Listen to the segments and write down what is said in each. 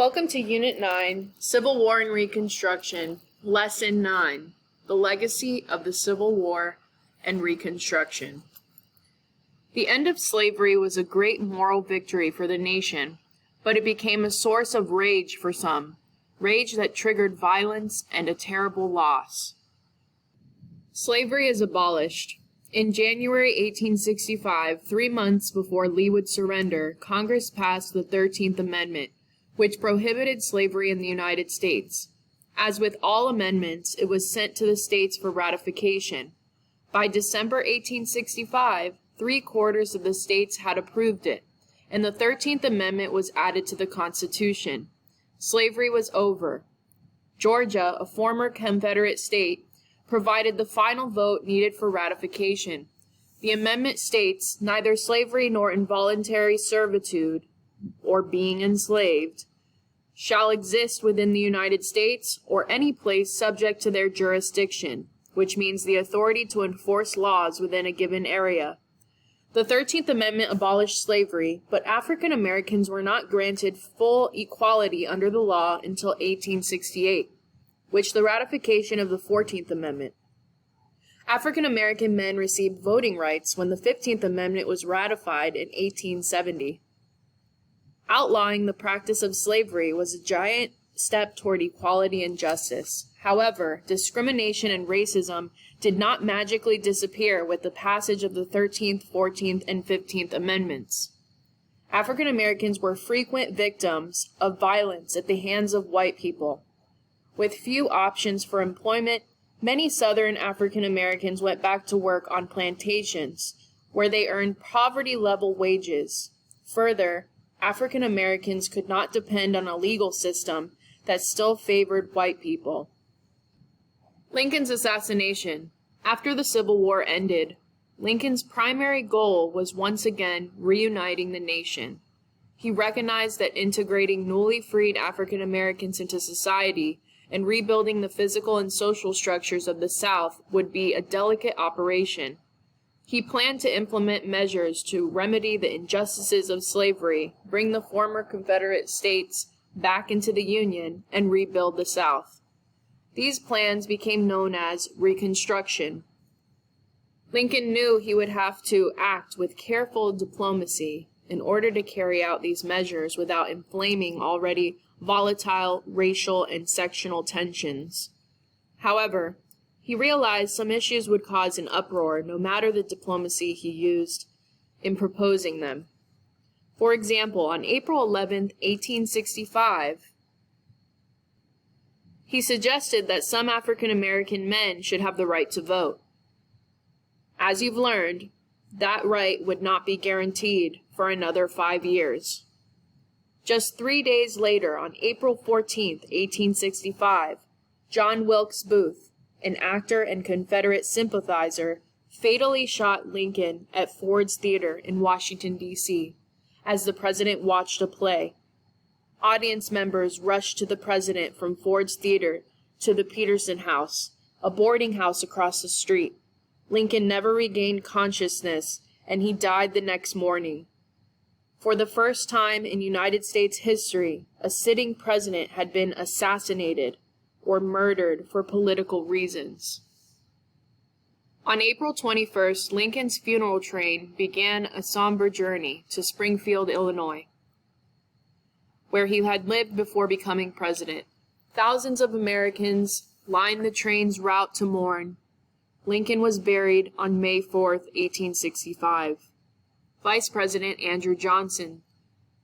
Welcome to Unit 9, Civil War and Reconstruction, Lesson 9, The Legacy of the Civil War and Reconstruction. The end of slavery was a great moral victory for the nation, but it became a source of rage for some, rage that triggered violence and a terrible loss. Slavery is abolished. In January 1865, 3 months before Lee would surrender, Congress passed the 13th Amendment, which prohibited slavery in the United States. As with all amendments, it was sent to the states for ratification. By December 1865, 3/4 of the states had approved it, and the 13th Amendment was added to the Constitution. Slavery was over. Georgia, a former Confederate state, provided the final vote needed for ratification. The amendment states, "Neither slavery nor involuntary servitude, or being enslaved, shall exist within the United States or any place subject to their jurisdiction," which means the authority to enforce laws within a given area. The 13th Amendment abolished slavery, but African Americans were not granted full equality under the law until 1868, which the ratification of the 14th Amendment. African American men received voting rights when the 15th Amendment was ratified in 1870. Outlawing the practice of slavery was a giant step toward equality and justice. However, discrimination and racism did not magically disappear with the passage of the 13th, 14th, and 15th Amendments. African Americans were frequent victims of violence at the hands of white people. With few options for employment, many Southern African Americans went back to work on plantations, where they earned poverty-level wages. Further, African Americans could not depend on a legal system that still favored white people. Lincoln's assassination. After the Civil War ended, Lincoln's primary goal was once again reuniting the nation. He recognized that integrating newly freed African Americans into society and rebuilding the physical and social structures of the South would be a delicate operation. He planned to implement measures to remedy the injustices of slavery, bring the former Confederate states back into the Union, and rebuild the South. These plans became known as Reconstruction. Lincoln knew he would have to act with careful diplomacy in order to carry out these measures without inflaming already volatile racial and sectional tensions. However, he realized some issues would cause an uproar no matter the diplomacy he used in proposing them. For example, on April 11, 1865, he suggested that some African American men should have the right to vote. As you've learned, that right would not be guaranteed for another 5 years. Just 3 days later, on April 14, 1865, John Wilkes Booth, an actor and Confederate sympathizer, fatally shot Lincoln at Ford's Theater in Washington, D.C., as the president watched a play. Audience members rushed to the president from Ford's Theater to the Peterson House, a boarding house across the street. Lincoln never regained consciousness, and he died the next morning. For the first time in United States history, a sitting president had been assassinated or murdered for political reasons. On April 21st, Lincoln's funeral train began a somber journey to Springfield, Illinois, where he had lived before becoming president. Thousands of Americans lined the train's route to mourn. Lincoln was buried on May 4th, 1865. Vice President Andrew Johnson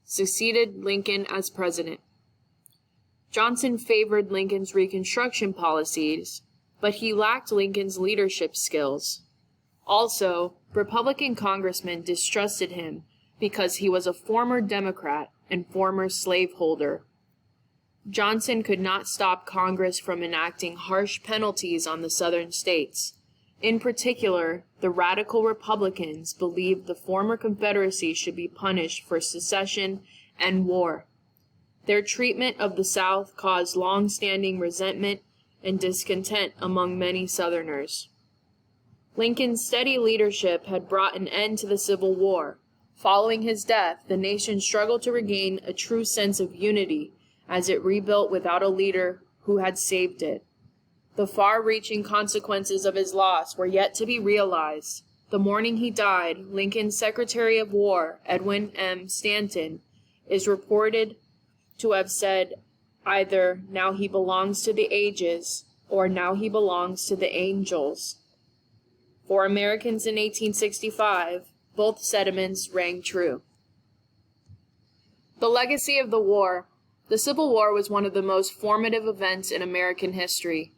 succeeded Lincoln as president. Johnson favored Lincoln's Reconstruction policies, but he lacked Lincoln's leadership skills. Also, Republican congressmen distrusted him because he was a former Democrat and former slaveholder. Johnson could not stop Congress from enacting harsh penalties on the Southern states. In particular, the radical Republicans believed the former Confederacy should be punished for secession and war. Their treatment of the South caused long-standing resentment and discontent among many Southerners. Lincoln's steady leadership had brought an end to the Civil War. Following his death, the nation struggled to regain a true sense of unity as it rebuilt without a leader who had saved it. The far-reaching consequences of his loss were yet to be realized. The morning he died, Lincoln's Secretary of War, Edwin M. Stanton, is reported to have said either, "Now he belongs to the ages," or "Now he belongs to the angels." For Americans in 1865, both sentiments rang true. The legacy of the war. The Civil War was one of the most formative events in American history.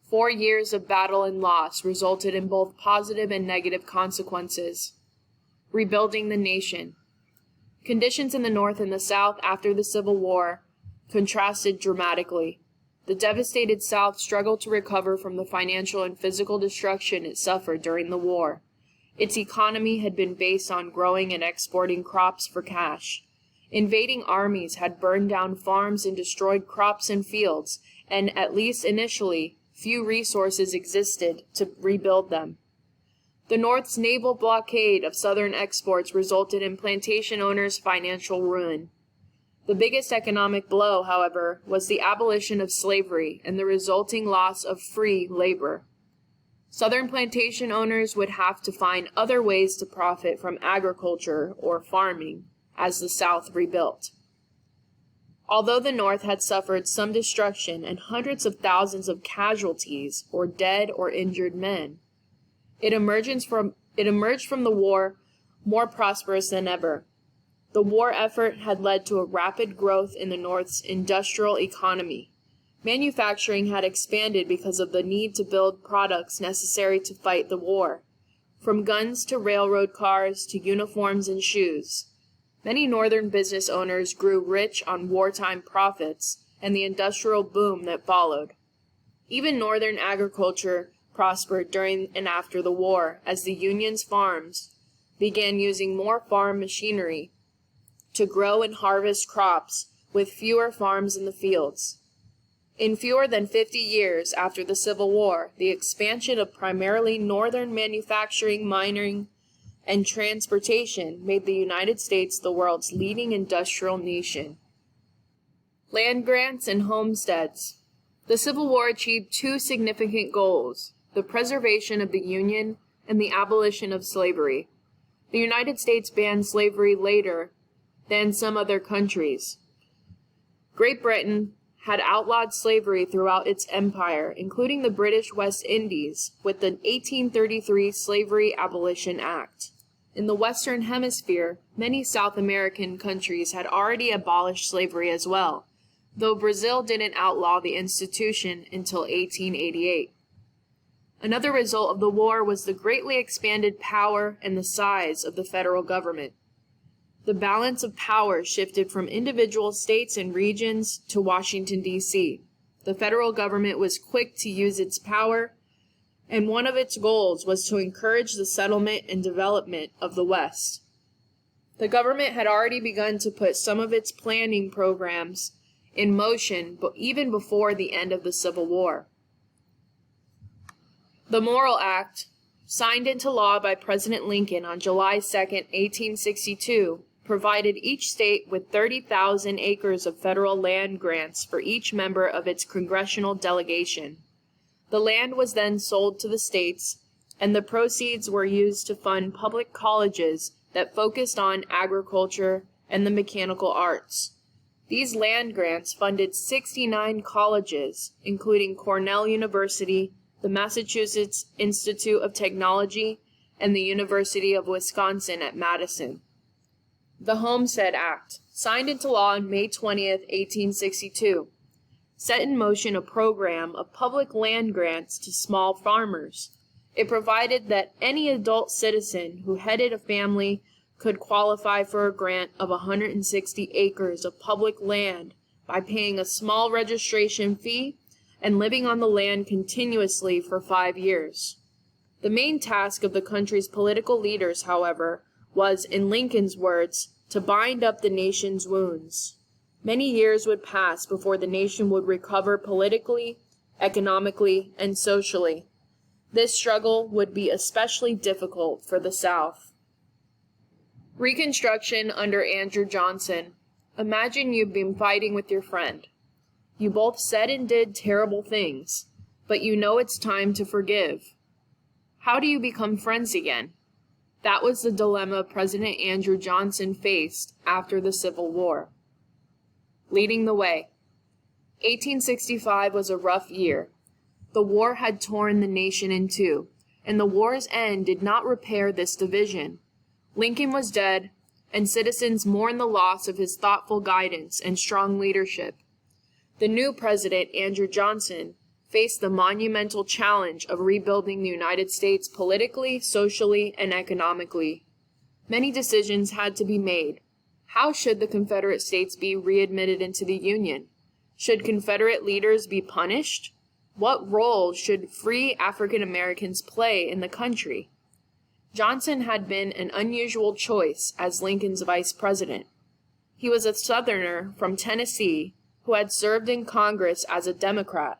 4 years of battle and loss resulted in both positive and negative consequences. Rebuilding the nation. Conditions in the North and the South after the Civil War contrasted dramatically. The devastated South struggled to recover from the financial and physical destruction it suffered during the war. Its economy had been based on growing and exporting crops for cash. Invading armies had burned down farms and destroyed crops and fields, and at least initially, few resources existed to rebuild them. The North's naval blockade of Southern exports resulted in plantation owners' financial ruin. The biggest economic blow, however, was the abolition of slavery and the resulting loss of free labor. Southern plantation owners would have to find other ways to profit from agriculture or farming as the South rebuilt. Although the North had suffered some destruction and hundreds of thousands of casualties or dead or injured men, it emerged from the war more prosperous than ever. The war effort had led to a rapid growth in the North's industrial economy. Manufacturing had expanded because of the need to build products necessary to fight the war, from guns to railroad cars to uniforms and shoes. Many Northern business owners grew rich on wartime profits and the industrial boom that followed. Even Northern agriculture prospered during and after the war as the Union's farms began using more farm machinery to grow and harvest crops with fewer farms in the fields. In fewer than 50 years after the Civil War, the expansion of primarily Northern manufacturing, mining, and transportation made the United States the world's leading industrial nation. Land grants and homesteads. The Civil War achieved two significant goals: the preservation of the Union and the abolition of slavery. The United States banned slavery later than some other countries. Great Britain had outlawed slavery throughout its empire, including the British West Indies, with the 1833 Slavery Abolition Act. In the Western Hemisphere, many South American countries had already abolished slavery as well, though Brazil didn't outlaw the institution until 1888. Another result of the war was the greatly expanded power and the size of the federal government. The balance of power shifted from individual states and regions to Washington, D.C. The federal government was quick to use its power, and one of its goals was to encourage the settlement and development of the West. The government had already begun to put some of its planning programs in motion, but even before the end of the Civil War. The Morrill Act, signed into law by President Lincoln on July 2, 1862, provided each state with 30,000 acres of federal land grants for each member of its congressional delegation. The land was then sold to the states, and the proceeds were used to fund public colleges that focused on agriculture and the mechanical arts. These land grants funded 69 colleges, including Cornell University, the Massachusetts Institute of Technology, and the University of Wisconsin at Madison. The Homestead Act, signed into law on May 20, 1862, set in motion a program of public land grants to small farmers. It provided that any adult citizen who headed a family could qualify for a grant of 160 acres of public land by paying a small registration fee and living on the land continuously for 5 years. The main task of the country's political leaders, however, was, in Lincoln's words, to bind up the nation's wounds. Many years would pass before the nation would recover politically, economically, and socially. This struggle would be especially difficult for the South. Reconstruction under Andrew Johnson. Imagine you've been fighting with your friend. You both said and did terrible things, but you know it's time to forgive. How do you become friends again? That was the dilemma President Andrew Johnson faced after the Civil War. Leading the way. 1865 was a rough year. The war had torn the nation in two, and the war's end did not repair this division. Lincoln was dead, and citizens mourned the loss of his thoughtful guidance and strong leadership. The new president, Andrew Johnson, faced the monumental challenge of rebuilding the United States politically, socially, and economically. Many decisions had to be made. How should the Confederate States be readmitted into the Union? Should Confederate leaders be punished? What role should free African Americans play in the country? Johnson had been an unusual choice as Lincoln's vice president. He was a Southerner from Tennessee who had served in Congress as a Democrat,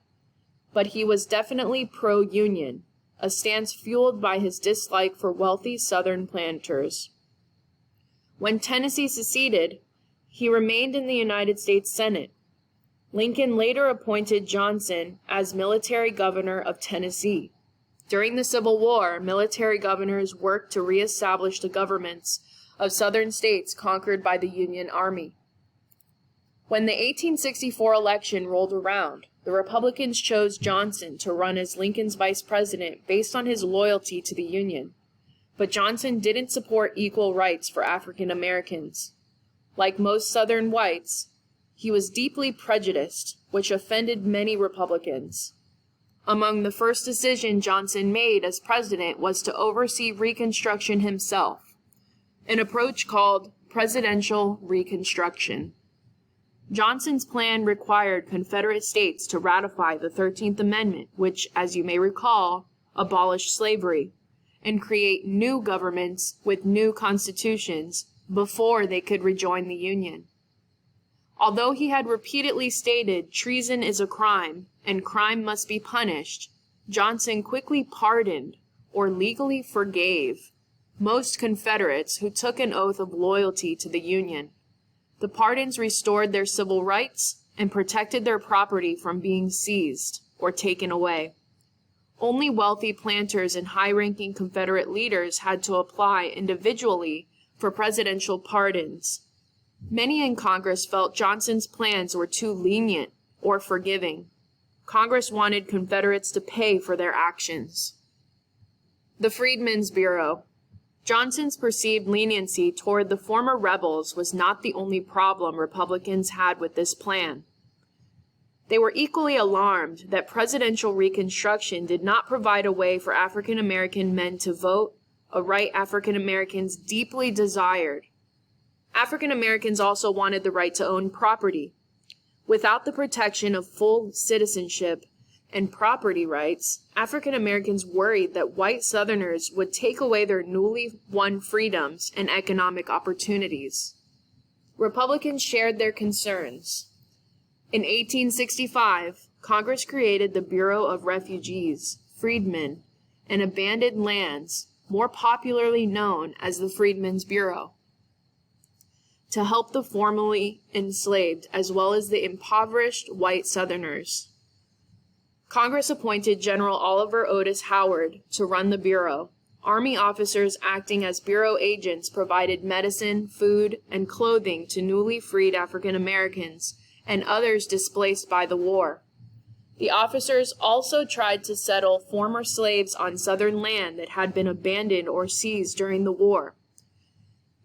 but he was definitely pro-Union, a stance fueled by his dislike for wealthy Southern planters. When Tennessee seceded, he remained in the United States Senate. Lincoln later appointed Johnson as military governor of Tennessee. During the Civil War, military governors worked to reestablish the governments of Southern states conquered by the Union Army. When the 1864 election rolled around, the Republicans chose Johnson to run as Lincoln's vice president based on his loyalty to the Union. But Johnson didn't support equal rights for African Americans. Like most Southern whites, he was deeply prejudiced, which offended many Republicans. Among the first decision Johnson made as president was to oversee Reconstruction himself, an approach called presidential Reconstruction. Johnson's plan required Confederate states to ratify the 13th Amendment, which, as you may recall, abolished slavery, and create new governments with new constitutions before they could rejoin the Union. Although he had repeatedly stated treason is a crime and crime must be punished, Johnson quickly pardoned or legally forgave most Confederates who took an oath of loyalty to the Union. The pardons restored their civil rights and protected their property from being seized or taken away. Only wealthy planters and high-ranking Confederate leaders had to apply individually for presidential pardons. Many in Congress felt Johnson's plans were too lenient or forgiving. Congress wanted Confederates to pay for their actions. The Freedmen's Bureau. Johnson's perceived leniency toward the former rebels was not the only problem Republicans had with this plan. They were equally alarmed that presidential Reconstruction did not provide a way for African American men to vote, a right African Americans deeply desired. African Americans also wanted the right to own property. Without the protection of full citizenship and property rights, African Americans worried that white Southerners would take away their newly won freedoms and economic opportunities. Republicans shared their concerns. In 1865, Congress created the Bureau of Refugees, Freedmen, and Abandoned Lands, more popularly known as the Freedmen's Bureau, to help the formerly enslaved as well as the impoverished white Southerners. Congress appointed General Oliver Otis Howard to run the Bureau. Army officers acting as Bureau agents provided medicine, food, and clothing to newly freed African Americans and others displaced by the war. The officers also tried to settle former slaves on Southern land that had been abandoned or seized during the war.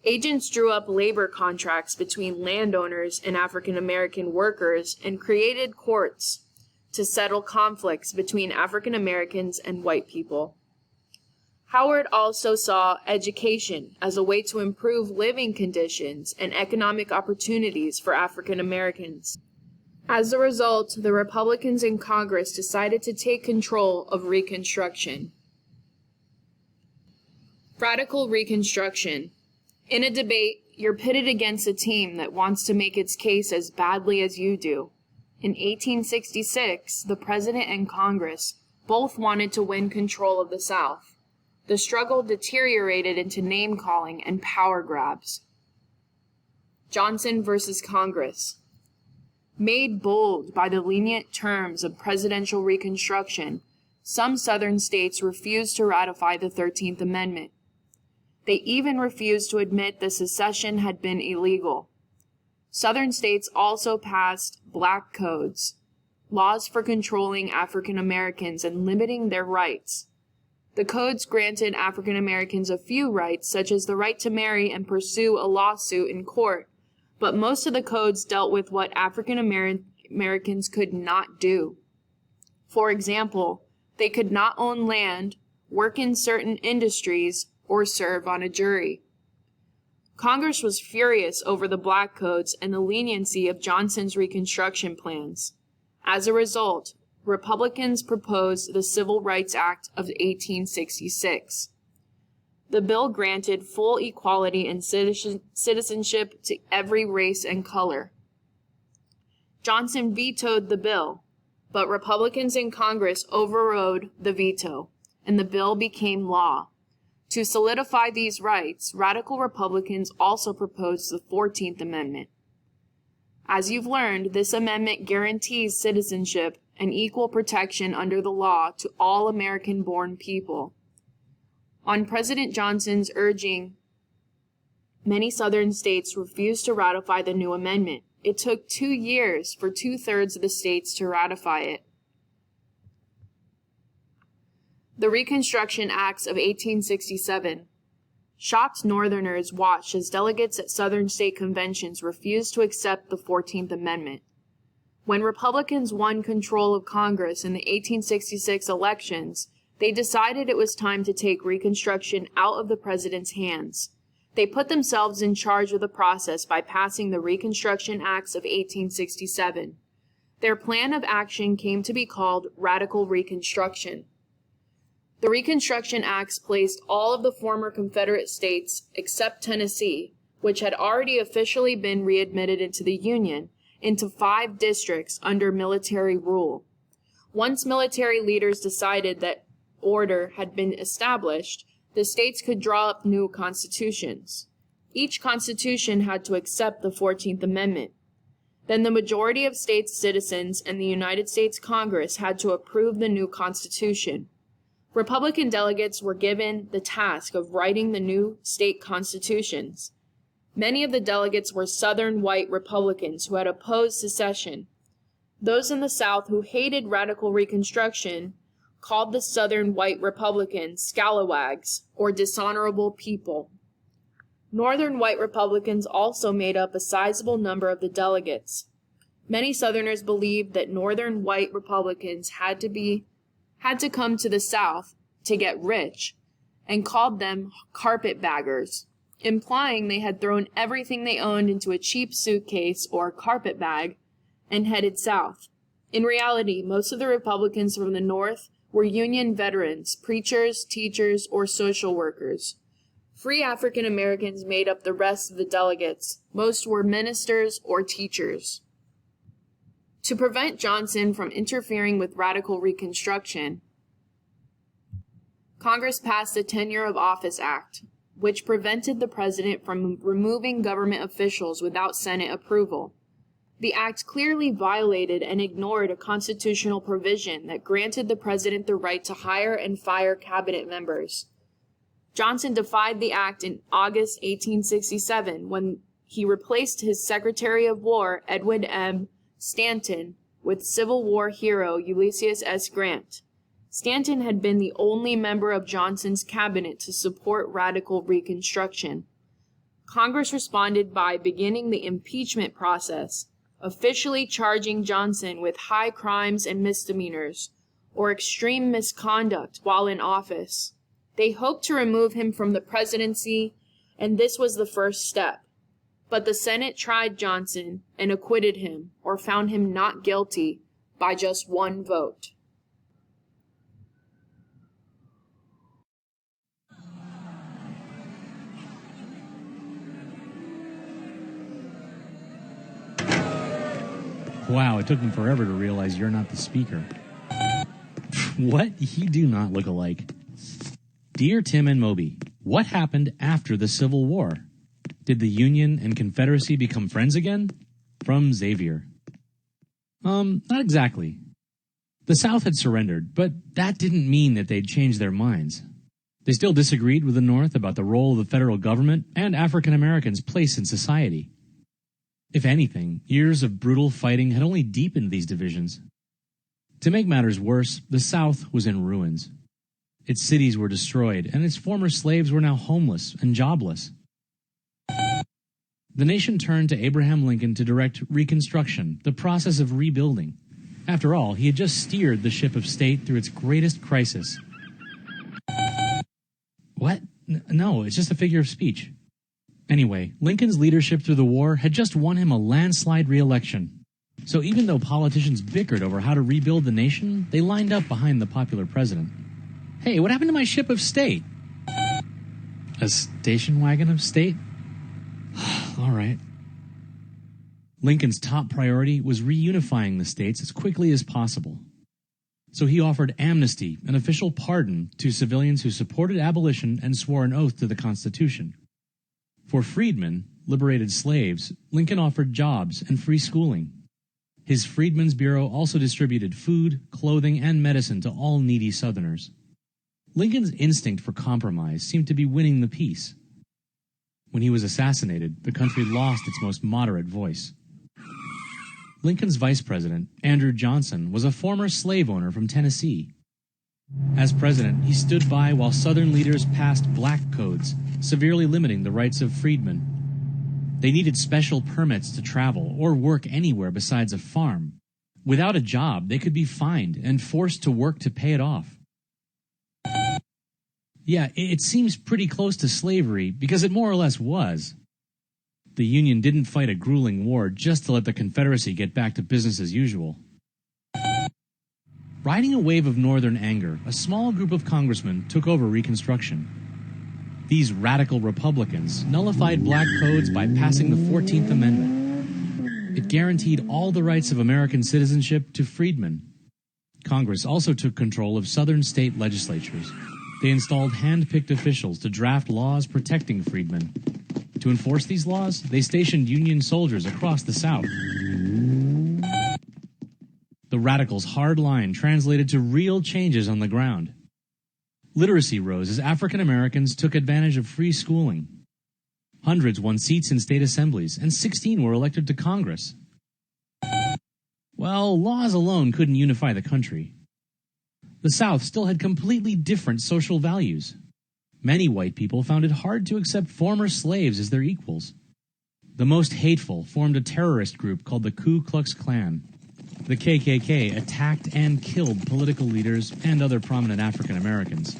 Agents drew up labor contracts between landowners and African American workers and created courts to settle conflicts between African Americans and white people. Howard also saw education as a way to improve living conditions and economic opportunities for African Americans. As a result, the Republicans in Congress decided to take control of Reconstruction. Radical Reconstruction. In a debate, you're pitted against a team that wants to make its case as badly as you do. In 1866, the President and Congress both wanted to win control of the South. The struggle deteriorated into name-calling and power grabs. Johnson versus Congress. Made bold by the lenient terms of presidential Reconstruction, some Southern states refused to ratify the 13th Amendment. They even refused to admit that secession had been illegal. Southern states also passed black codes, laws for controlling African Americans and limiting their rights. The codes granted African Americans a few rights, such as the right to marry and pursue a lawsuit in court, but most of the codes dealt with what African Americans could not do. For example, they could not own land, work in certain industries, or serve on a jury. Congress was furious over the black codes and the leniency of Johnson's Reconstruction plans. As a result, Republicans proposed the Civil Rights Act of 1866. The bill granted full equality and citizenship to every race and color. Johnson vetoed the bill, but Republicans in Congress overrode the veto, and the bill became law. To solidify these rights, radical Republicans also proposed the 14th Amendment. As you've learned, this amendment guarantees citizenship and equal protection under the law to all American-born people. On President Johnson's urging, many Southern states refused to ratify the new amendment. It took 2 years for 2/3 of the states to ratify it. The Reconstruction Acts of 1867. Shocked Northerners watched as delegates at Southern state conventions refused to accept the 14th Amendment. When Republicans won control of Congress in the 1866 elections, they decided it was time to take Reconstruction out of the president's hands. They put themselves in charge of the process by passing the Reconstruction Acts of 1867. Their plan of action came to be called Radical Reconstruction. The Reconstruction Acts placed all of the former Confederate states, except Tennessee, which had already officially been readmitted into the Union, into 5 districts under military rule. Once military leaders decided that order had been established, the states could draw up new constitutions. Each constitution had to accept the 14th Amendment. Then the majority of states' citizens and the United States Congress had to approve the new constitution. Republican delegates were given the task of writing the new state constitutions. Many of the delegates were Southern white Republicans who had opposed secession. Those in the South who hated radical Reconstruction called the Southern white Republicans scalawags, or dishonorable people. Northern white Republicans also made up a sizable number of the delegates. Many Southerners believed that Northern white Republicans had to come to the South to get rich, and called them carpetbaggers, implying they had thrown everything they owned into a cheap suitcase or carpet bag and headed south. In reality, most of the Republicans from the North were Union veterans, preachers, teachers, or social workers. Free African Americans made up the rest of the delegates. Most were ministers or teachers. To prevent Johnson from interfering with radical Reconstruction, Congress passed the Tenure of Office Act, which prevented the president from removing government officials without Senate approval. The act clearly violated and ignored a constitutional provision that granted the president the right to hire and fire cabinet members. Johnson defied the act in August 1867 when he replaced his Secretary of War, Edwin M. Stanton, with Civil War hero Ulysses S. Grant. Stanton had been the only member of Johnson's cabinet to support radical Reconstruction. Congress responded by beginning the impeachment process, officially charging Johnson with high crimes and misdemeanors, or extreme misconduct while in office. They hoped to remove him from the presidency, and this was the first step. But the Senate tried Johnson and acquitted him, or found him not guilty, by just 1 vote. Wow, it took me forever to realize you're not the speaker. What? You do not look alike. Dear Tim and Moby, what happened after the Civil War? Did the Union and Confederacy become friends again? From Xavier. Not exactly. The South had surrendered, but that didn't mean that they'd changed their minds. They still disagreed with the North about the role of the federal government and African Americans' place in society. If anything, years of brutal fighting had only deepened these divisions. To make matters worse, the South was in ruins. Its cities were destroyed, and its former slaves were now homeless and jobless. The nation turned to Abraham Lincoln to direct Reconstruction, the process of rebuilding. After all, he had just steered the ship of state through its greatest crisis. What? No, it's just a figure of speech. Anyway, Lincoln's leadership through the war had just won him a landslide re-election. So even though politicians bickered over how to rebuild the nation, they lined up behind the popular president. Hey, what happened to my ship of state? A station wagon of state? All right. Lincoln's top priority was reunifying the states as quickly as possible. So he offered amnesty, an official pardon, to civilians who supported abolition and swore an oath to the Constitution. For freedmen, liberated slaves, Lincoln offered jobs and free schooling. His Freedmen's Bureau also distributed food, clothing, and medicine to all needy Southerners. Lincoln's instinct for compromise seemed to be winning the peace. When he was assassinated, the country lost its most moderate voice. Lincoln's vice president, Andrew Johnson, was a former slave owner from Tennessee. As president, he stood by while Southern leaders passed black codes, severely limiting the rights of freedmen. They needed special permits to travel or work anywhere besides a farm. Without a job, they could be fined and forced to work to pay it off. Yeah, it seems pretty close to slavery because it more or less was. The Union didn't fight a grueling war just to let the Confederacy get back to business as usual. Riding a wave of Northern anger, a small group of congressmen took over Reconstruction. These radical Republicans nullified black codes by passing the 14th Amendment. It guaranteed all the rights of American citizenship to freedmen. Congress also took control of Southern state legislatures. They installed hand-picked officials to draft laws protecting freedmen. To enforce these laws, they stationed Union soldiers across the South. The radicals' hard line translated to real changes on the ground. Literacy rose as African Americans took advantage of free schooling. Hundreds won seats in state assemblies, and 16 were elected to Congress. Well, laws alone couldn't unify the country. The South still had completely different social values. Many white people found it hard to accept former slaves as their equals. The most hateful formed a terrorist group called the Ku Klux Klan. The KKK attacked and killed political leaders and other prominent African Americans.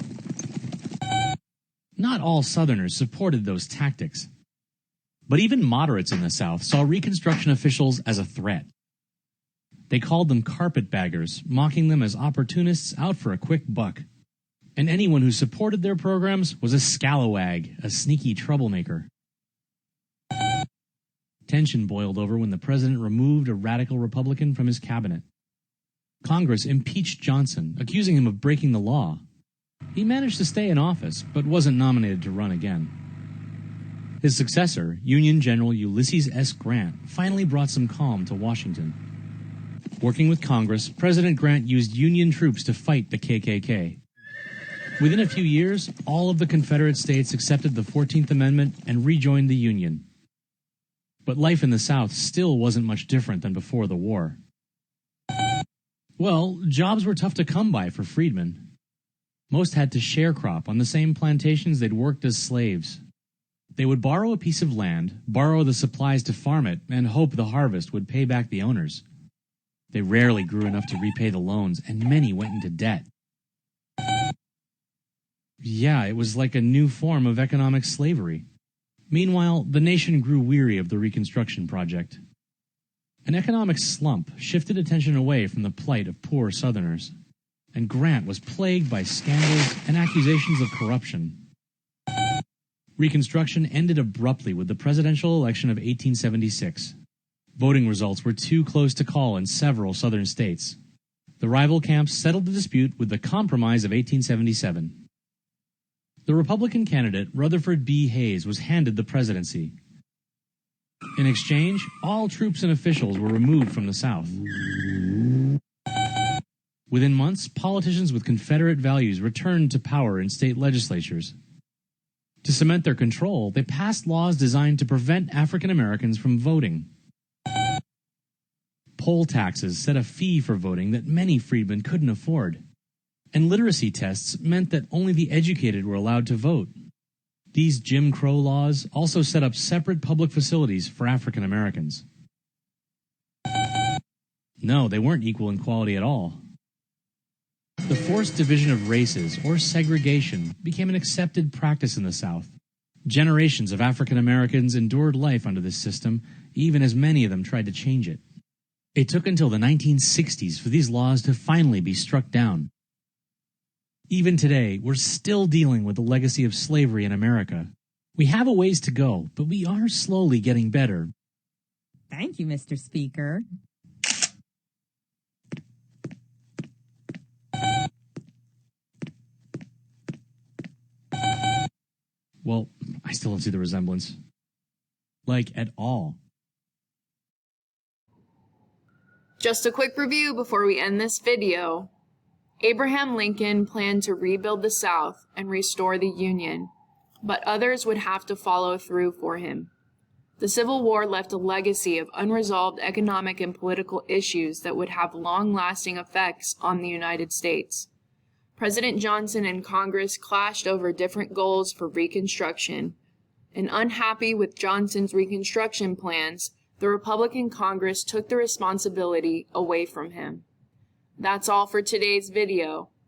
Not all Southerners supported those tactics. But even moderates in the South saw Reconstruction officials as a threat. They called them carpetbaggers, mocking them as opportunists out for a quick buck. And anyone who supported their programs was a scalawag, a sneaky troublemaker. Tension boiled over when the president removed a radical Republican from his cabinet. Congress impeached Johnson, accusing him of breaking the law. He managed to stay in office, but wasn't nominated to run again. His successor, Union General Ulysses S. Grant, finally brought some calm to Washington. Working with Congress, President Grant used Union troops to fight the KKK. Within a few years, all of the Confederate states accepted the 14th Amendment and rejoined the Union. But life in the South still wasn't much different than before the war. Well, jobs were tough to come by for freedmen. Most had to sharecrop on the same plantations they'd worked as slaves. They would borrow a piece of land, borrow the supplies to farm it, and hope the harvest would pay back the owners. They rarely grew enough to repay the loans, and many went into debt. Yeah, it was like a new form of economic slavery. Meanwhile, the nation grew weary of the Reconstruction project. An economic slump shifted attention away from the plight of poor Southerners, and Grant was plagued by scandals and accusations of corruption. Reconstruction ended abruptly with the presidential election of 1876. Voting results were too close to call in several Southern states. The rival camps settled the dispute with the Compromise of 1877. The Republican candidate, Rutherford B. Hayes, was handed the presidency. In exchange, all troops and officials were removed from the South. Within months, politicians with Confederate values returned to power in state legislatures. To cement their control, they passed laws designed to prevent African Americans from voting. Poll taxes set a fee for voting that many freedmen couldn't afford. And literacy tests meant that only the educated were allowed to vote. These Jim Crow laws also set up separate public facilities for African Americans. No, they weren't equal in quality at all. The forced division of races, or segregation, became an accepted practice in the South. Generations of African Americans endured life under this system, even as many of them tried to change it. It took until the 1960s for these laws to finally be struck down. Even today, we're still dealing with the legacy of slavery in America. We have a ways to go, but we are slowly getting better. Thank you, Mr. Speaker. Well, I still don't see the resemblance. Like, at all. Just a quick review before we end this video. Abraham Lincoln planned to rebuild the South and restore the Union, but others would have to follow through for him. The Civil War left a legacy of unresolved economic and political issues that would have long-lasting effects on the United States. President Johnson and Congress clashed over different goals for Reconstruction, and unhappy with Johnson's Reconstruction plans, the Republican Congress took the responsibility away from him. That's all for today's video.